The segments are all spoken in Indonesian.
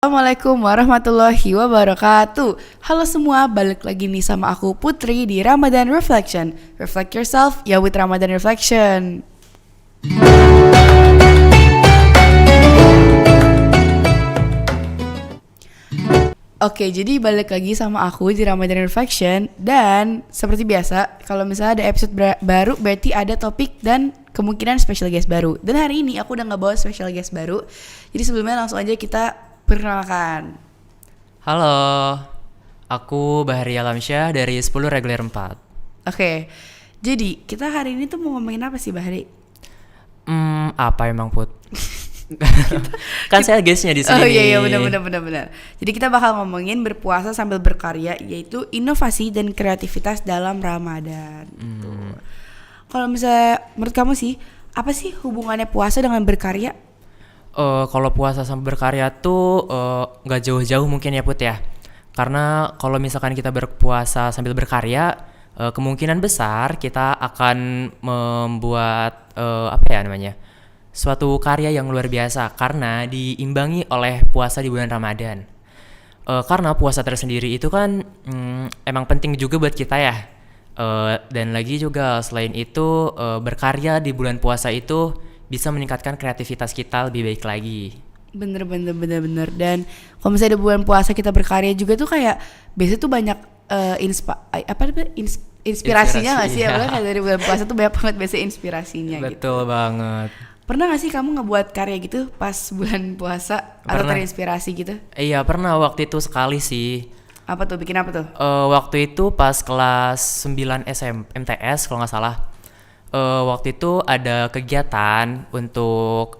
Assalamualaikum warahmatullahi wabarakatuh. Halo semua, balik lagi nih sama aku Putri di Ramadan Reflection. Reflect yourself, ya with Ramadan Reflection. Oke, jadi balik lagi sama aku di Ramadan Reflection. Dan seperti biasa, kalau misalnya ada episode baru berarti ada topik dan kemungkinan special guest baru. Dan hari ini aku udah gak bawa special guest baru. Jadi sebelumnya langsung aja kita perkenalkan. Halo, aku Bahari Alamsyah dari 10 Reguler 4. Oke, jadi kita hari ini tuh mau ngomongin apa sih, Bahari? Apa emang Put? Kan saya guestnya di sini. Oh iya benar. Jadi kita bakal ngomongin berpuasa sambil berkarya, yaitu inovasi dan kreativitas dalam Ramadan. Tuh. Kalau misalnya menurut kamu sih, apa sih hubungannya puasa dengan berkarya? Kalau puasa sambil berkarya tuh nggak jauh-jauh mungkin ya Put ya. Karena kalau misalkan kita berpuasa sambil berkarya, kemungkinan besar kita akan membuat suatu karya yang luar biasa karena diimbangi oleh puasa di bulan Ramadan. Karena puasa tersendiri itu kan emang penting juga buat kita ya. Dan lagi juga selain itu berkarya di bulan puasa itu bisa meningkatkan kreativitas kita lebih baik lagi. Bener. Dan kalau misalnya di bulan puasa kita berkarya juga tuh kayak biasanya tuh banyak inspirasinya nggak sih? Ya. Apalagi kayak dari bulan puasa tuh banyak banget biasanya inspirasinya. Betul gitu. banget. Pernah gak sih kamu ngebuat karya gitu pas bulan puasa atau terinspirasi gitu? Iya pernah, waktu itu sekali sih. Apa tuh, bikin apa tuh? Waktu itu pas kelas 9 MTS kalau nggak salah. Waktu itu ada kegiatan untuk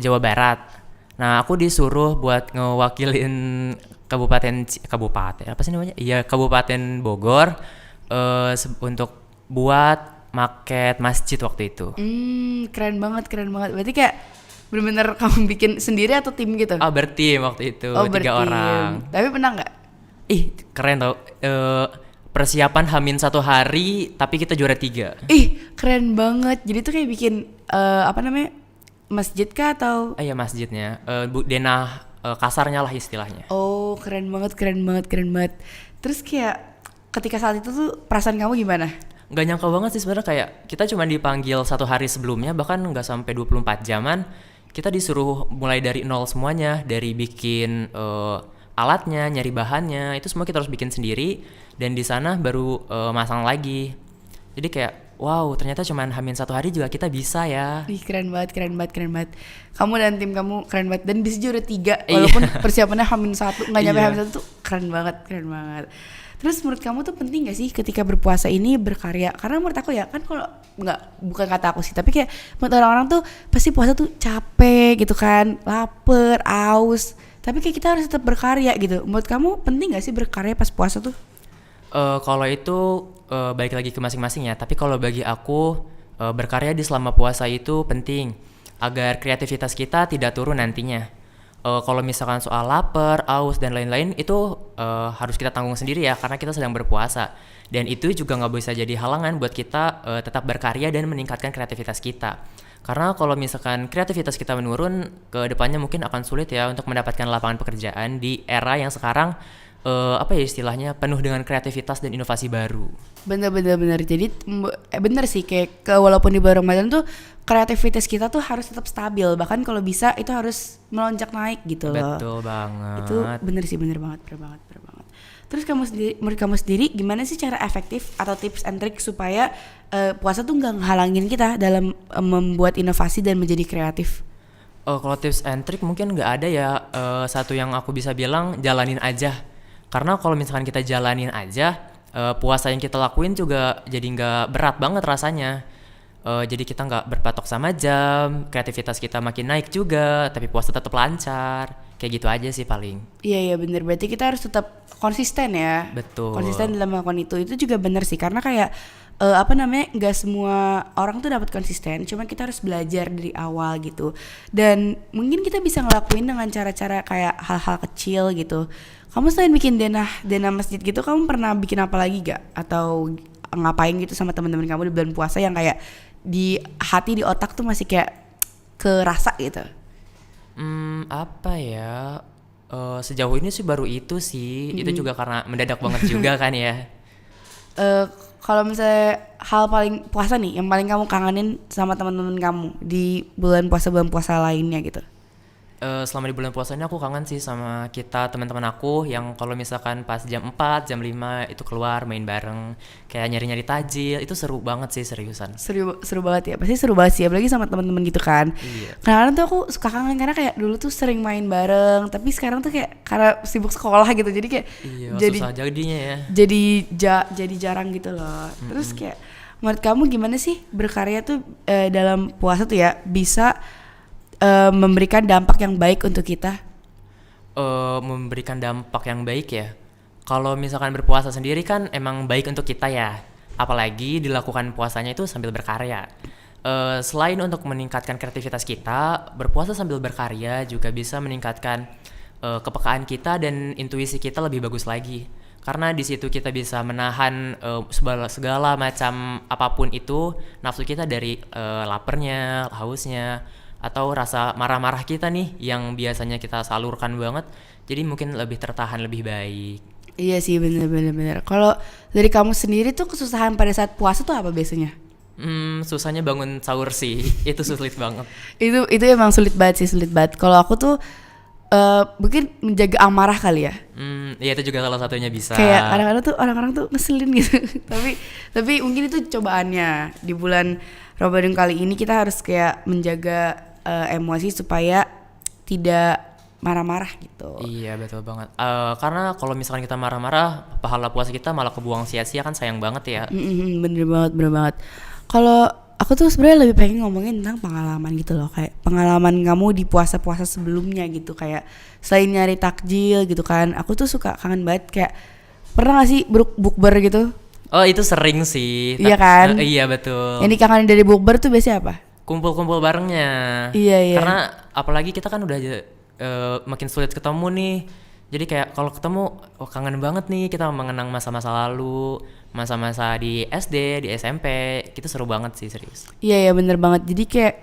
Jawa Barat. Nah aku disuruh buat ngewakilin kabupaten apa sih namanya? Iya, Kabupaten Bogor untuk buat maket masjid waktu itu. Keren banget. Berarti kayak bener-bener kamu bikin sendiri atau tim gitu? Bertim waktu itu, 3 orang. Tapi pernah nggak? Ih, keren tau. Persiapan Hamin 1 hari, tapi kita juara 3. Ih, keren banget. Jadi tuh kayak bikin masjid kah atau? Iya, masjidnya. Denah kasarnya lah istilahnya. Oh, keren banget. Terus kayak ketika saat itu tuh perasaan kamu gimana? Gak nyangka banget sih sebenarnya, kayak kita cuma dipanggil 1 hari sebelumnya, bahkan gak sampai 24 jaman kita disuruh mulai dari nol semuanya, dari bikin alatnya, nyari bahannya, itu semua kita harus bikin sendiri, dan di sana baru masang lagi. Jadi kayak wow, ternyata cuma Hamin 1 hari juga kita bisa ya. Ih, keren banget. Kamu dan tim kamu keren banget, dan bisa juara 3 walaupun persiapannya Hamin 1, nggak nyampe Hamin 1 tuh keren banget. Terus menurut kamu tuh penting gak sih ketika berpuasa ini berkarya? Karena menurut aku ya, kan kalau bukan kata aku sih, tapi kayak menurut orang-orang tuh pasti puasa tuh capek gitu kan, lapar, aus, tapi kayak kita harus tetap berkarya gitu. Menurut kamu penting gak sih berkarya pas puasa tuh? Kalau itu balik lagi ke masing-masing ya, tapi kalau bagi aku berkarya di selama puasa itu penting agar kreativitas kita tidak turun nantinya. Kalau misalkan soal lapar, aus, dan lain-lain itu harus kita tanggung sendiri ya, karena kita sedang berpuasa. Dan itu juga nggak bisa jadi halangan buat kita tetap berkarya dan meningkatkan kreativitas kita. Karena kalau misalkan kreativitas kita menurun, ke depannya mungkin akan sulit ya untuk mendapatkan lapangan pekerjaan di era yang sekarang istilahnya penuh dengan kreativitas dan inovasi baru. Bener. Jadi bener sih, kayak walaupun di bulan Ramadan tuh kreativitas kita tuh harus tetap stabil, bahkan kalau bisa itu harus melonjak naik gitu loh. Betul banget. Itu bener banget. Terus menurut kamu sendiri gimana sih cara efektif atau tips and trick supaya puasa tuh nggak ngehalangin kita dalam membuat inovasi dan menjadi kreatif? Kalau tips and trick mungkin nggak ada ya. Satu yang aku bisa bilang, jalanin aja. Karena kalau misalkan kita jalanin aja, puasa yang kita lakuin juga jadi nggak berat banget rasanya. Jadi kita nggak berpatok sama jam, kreativitas kita makin naik juga, tapi puasa tetap lancar. Kayak gitu aja sih paling. Iya bener, berarti kita harus tetap konsisten ya. Betul. Konsisten dalam melakukan itu juga bener sih, karena kayak nggak semua orang tuh dapat konsisten, cuma kita harus belajar dari awal gitu. Dan mungkin kita bisa ngelakuin dengan cara-cara kayak hal-hal kecil gitu. Kamu selain bikin denah masjid gitu, kamu pernah bikin apa lagi gak? Atau ngapain gitu sama teman-teman kamu di bulan puasa yang kayak di hati, di otak tuh masih kayak kerasa gitu? Apa ya? Sejauh ini sih baru itu sih. Itu juga karena mendadak banget juga kan ya. Kalau misalnya hal paling puasa nih yang paling kamu kangenin sama teman-teman kamu di bulan puasa lainnya gitu. Selama di bulan puasa ini aku kangen sih sama kita teman-teman aku yang kalau misalkan pas jam 4, jam 5 itu keluar main bareng, kayak nyari-nyari tajil, itu seru banget sih seriusan. Seru banget ya, pasti seru banget sih, apalagi sama teman-teman gitu kan. Iya. Kadang-kadang tuh aku suka kangen karena kayak dulu tuh sering main bareng, tapi sekarang tuh kayak karena sibuk sekolah gitu, jadi kayak Iya, jadi susah jadinya ya. jadi jarang gitu loh. Terus kayak menurut kamu gimana sih berkarya tuh dalam puasa tuh ya bisa memberikan dampak yang baik untuk kita? Memberikan dampak yang baik ya. Kalau misalkan berpuasa sendiri kan emang baik untuk kita ya. Apalagi dilakukan puasanya itu sambil berkarya. Selain untuk meningkatkan kreativitas kita, berpuasa sambil berkarya juga bisa meningkatkan kepekaan kita dan intuisi kita lebih bagus lagi. Karena di situ kita bisa menahan segala macam apapun itu nafsu kita dari laparnya, hausnya, atau rasa marah-marah kita nih yang biasanya kita salurkan banget, jadi mungkin lebih tertahan lebih baik. Iya sih, bener. Kalau dari kamu sendiri tuh kesusahan pada saat puasa tuh apa biasanya? Susahnya bangun sahur sih. Itu sulit banget. Itu emang sulit banget. Kalau aku tuh mungkin menjaga amarah kali ya. Ya itu juga salah satunya bisa. Kayak kadang-kadang tuh orang-orang tuh ngeselin gitu. tapi mungkin itu cobaannya di bulan Ramadan kali ini, kita harus kayak menjaga emosi supaya tidak marah-marah gitu. Iya betul banget. Karena kalau misalkan kita marah-marah, pahala puasa kita malah kebuang sia-sia, kan sayang banget ya. Bener banget. Kalau aku tuh sebenarnya lebih pengen ngomongin tentang pengalaman gitu loh, kayak pengalaman kamu di puasa-puasa sebelumnya gitu, kayak selain nyari takjil gitu kan, aku tuh suka kangen banget kayak pernah gak sih bukber gitu? Oh itu sering sih. Iya kan? Iya betul. Yang dikangenin dari bukber tuh biasanya apa? Kumpul-kumpul barengnya. Iya. Karena apalagi kita kan udah makin sulit ketemu nih. Jadi kayak kalau ketemu, kangen banget nih kita mengenang masa-masa lalu, masa-masa di SD, di SMP, kita seru banget sih serius. Iya bener banget. Jadi kayak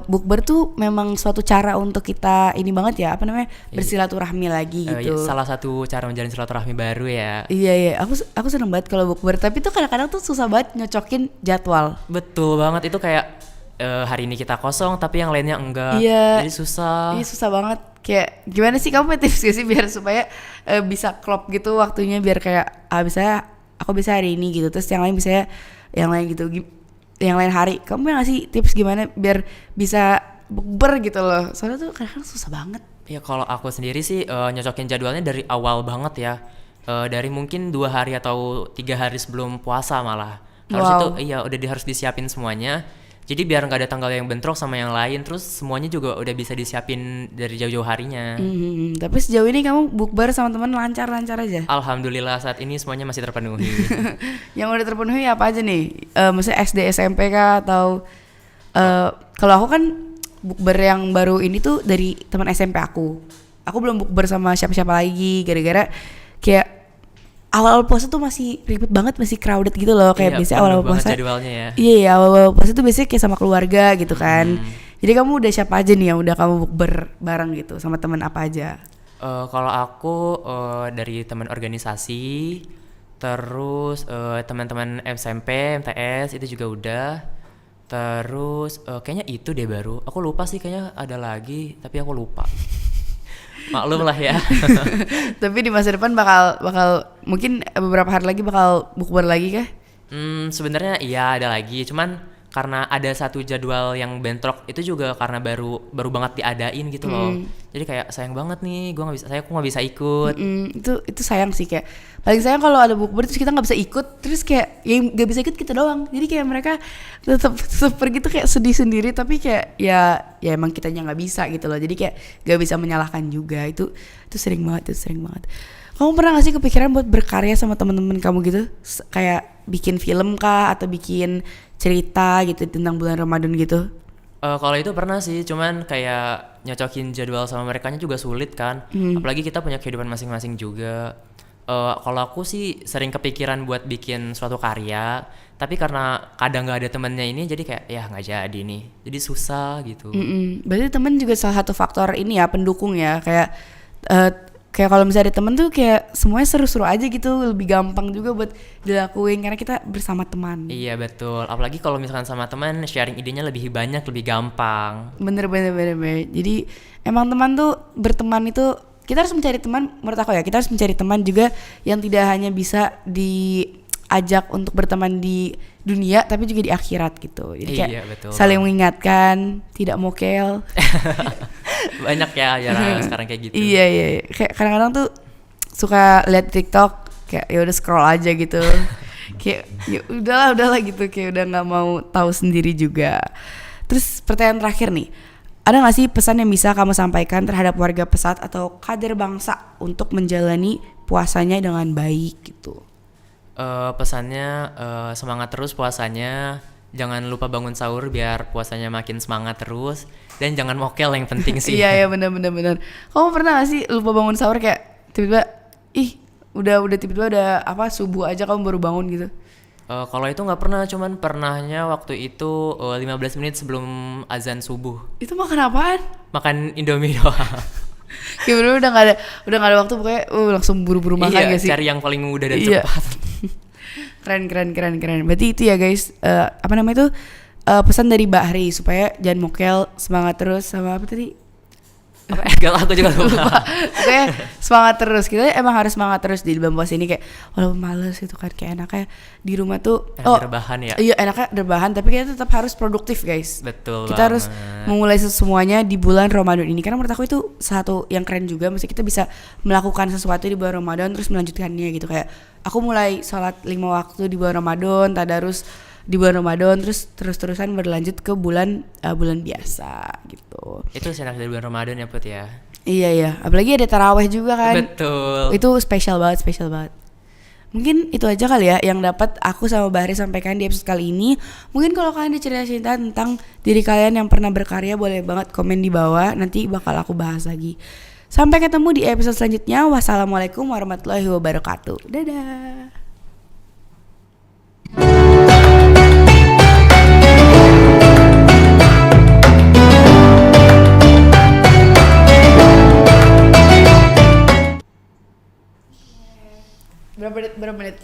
bukber tuh memang suatu cara untuk kita ini banget ya, bersilaturahmi lagi gitu. Salah satu cara menjalin silaturahmi baru ya. Iya, aku seneng banget kalau bukber, tapi tuh kadang-kadang tuh susah banget nyocokin jadwal. Betul banget, itu kayak hari ini kita kosong tapi yang lainnya enggak. Iya. Jadi susah. Iya susah banget. Kayak gimana sih, kamu punya tips gak sih biar supaya bisa klop gitu waktunya, biar kayak misalnya aku bisa hari ini gitu, terus yang lain bisa yang lain gitu, yang lain hari. Kamu punya gak sih tips gimana biar bisa bukber gitu loh? Soalnya tuh kadang-kadang susah banget. Ya kalau aku sendiri sih nyocokin jadwalnya dari awal banget ya. Dari mungkin 2 hari atau 3 hari sebelum puasa malah. Harus itu udah harus disiapin semuanya. Jadi biar nggak ada tanggal yang bentrok sama yang lain, terus semuanya juga udah bisa disiapin dari jauh-jauh harinya. Tapi sejauh ini kamu bukber sama teman lancar-lancar aja? Alhamdulillah saat ini semuanya masih terpenuhi. Yang udah terpenuhi apa aja nih? Maksudnya SD, SMP kah, atau kalau aku kan bukber yang baru ini tuh dari teman SMP aku. Aku belum bukber sama siapa-siapa lagi, gara-gara kayak awal puasa tuh masih ribet banget, masih crowded gitu loh, kayak biasanya awal puasa jadwalnya ya. Iya, awal puasa tuh biasanya kayak sama keluarga gitu kan. Jadi kamu udah siapa aja nih yang udah kamu bukber bareng gitu, sama teman apa aja? Kalau aku dari teman organisasi, terus teman-teman SMP, MTS itu juga udah. Terus kayaknya itu deh baru. Aku lupa sih, kayaknya ada lagi tapi aku lupa. Maklum lah ya. Tapi di masa depan bakal mungkin beberapa hari lagi bakal bukber lagi kah? Sebenarnya iya ada lagi, cuman karena ada satu jadwal yang bentrok itu juga karena baru banget diadain gitu loh. Jadi kayak sayang banget nih, aku nggak bisa ikut. Itu sayang sih, kayak paling sayang kalau ada bukber terus kita nggak bisa ikut, terus kayak yang nggak bisa ikut kita doang. Jadi kayak mereka tetap pergi tuh kayak sedih sendiri, tapi kayak ya emang kitanya nggak bisa gitu loh. Jadi kayak nggak bisa menyalahkan juga. Itu sering banget. Kamu pernah gak sih kepikiran buat berkarya sama teman-teman kamu gitu? Kayak bikin film kah, atau bikin cerita gitu tentang bulan Ramadan gitu? Kalau itu pernah sih, cuman kayak nyocokin jadwal sama merekanya juga sulit kan. Apalagi kita punya kehidupan masing-masing juga. Kalau aku sih sering kepikiran buat bikin suatu karya, tapi karena kadang nggak ada temennya ini, jadi kayak ya nggak jadi nih, jadi susah gitu. Berarti temen juga salah satu faktor ini ya, pendukung ya. Kayak kalau misalnya ada temen tuh kayak semuanya seru-seru aja gitu, lebih gampang juga buat dilakuin karena kita bersama teman. Iya betul, apalagi kalau misalkan sama teman sharing idenya lebih banyak, lebih gampang. Bener. Jadi emang teman tuh, berteman itu kita harus mencari teman, menurut aku ya, kita harus mencari teman juga yang tidak hanya bisa diajak untuk berteman di dunia tapi juga di akhirat gitu. Jadi kayak Iya, betul. saling mengingatkan, tidak mokel. Banyak ya jarang sekarang kayak gitu. Iya. Kayak kadang-kadang tuh suka lihat TikTok kayak ya udah scroll aja gitu. Kayak ya udahlah gitu, kayak udah nggak mau tahu sendiri juga. Terus pertanyaan terakhir nih. Ada gak sih pesan yang bisa kamu sampaikan terhadap warga Pesat atau kader bangsa untuk menjalani puasanya dengan baik gitu? Pesannya semangat terus puasanya, jangan lupa bangun sahur biar puasanya makin semangat terus, dan jangan mokel yang penting sih. Iya benar. Kamu pernah gak sih lupa bangun sahur kayak tiba-tiba udah tiba-tiba udah subuh aja kamu baru bangun gitu? Kalau itu nggak pernah, cuman pernahnya waktu itu 15 menit sebelum azan subuh. Itu makan apaan? Makan Indomie doang. Kayak bener udah gak ada waktu, pokoknya langsung buru-buru makan Iya, gak sih? cari yang paling mudah dan Iya. cepat. Keren. Berarti itu ya guys, pesan dari Mbak Hari supaya jangan mokel, semangat terus, sama apa tadi? Gak, aku juga lupa. Oke, semangat terus. Kita emang harus semangat terus di bulan puasa ini, kayak walaupun males itu kan, kayak enaknya di rumah tuh Rebahan ya. Iya, enaknya rebahan, tapi kita tetap harus produktif guys. Betul Kita harus banget. memulai semuanya di bulan Ramadan ini, karena menurut aku itu satu yang keren juga. Mesti kita bisa melakukan sesuatu di bulan Ramadan terus melanjutkannya gitu. Kayak aku mulai sholat 5 waktu di bulan Ramadan, tadarus di bulan Ramadan, terus-terusan berlanjut ke bulan biasa gitu. Itu enak dari bulan Ramadan ya Put ya. Iya, apalagi ada taraweh juga kan. Betul. Itu spesial banget. Mungkin itu aja kali ya yang dapat aku sama Bahri sampaikan di episode kali ini. Mungkin kalau kalian ada cerita-cerita tentang diri kalian yang pernah berkarya, boleh banget komen di bawah, nanti bakal aku bahas lagi. Sampai ketemu di episode selanjutnya. Wassalamualaikum warahmatullahi wabarakatuh. Dadah. Berapa menit?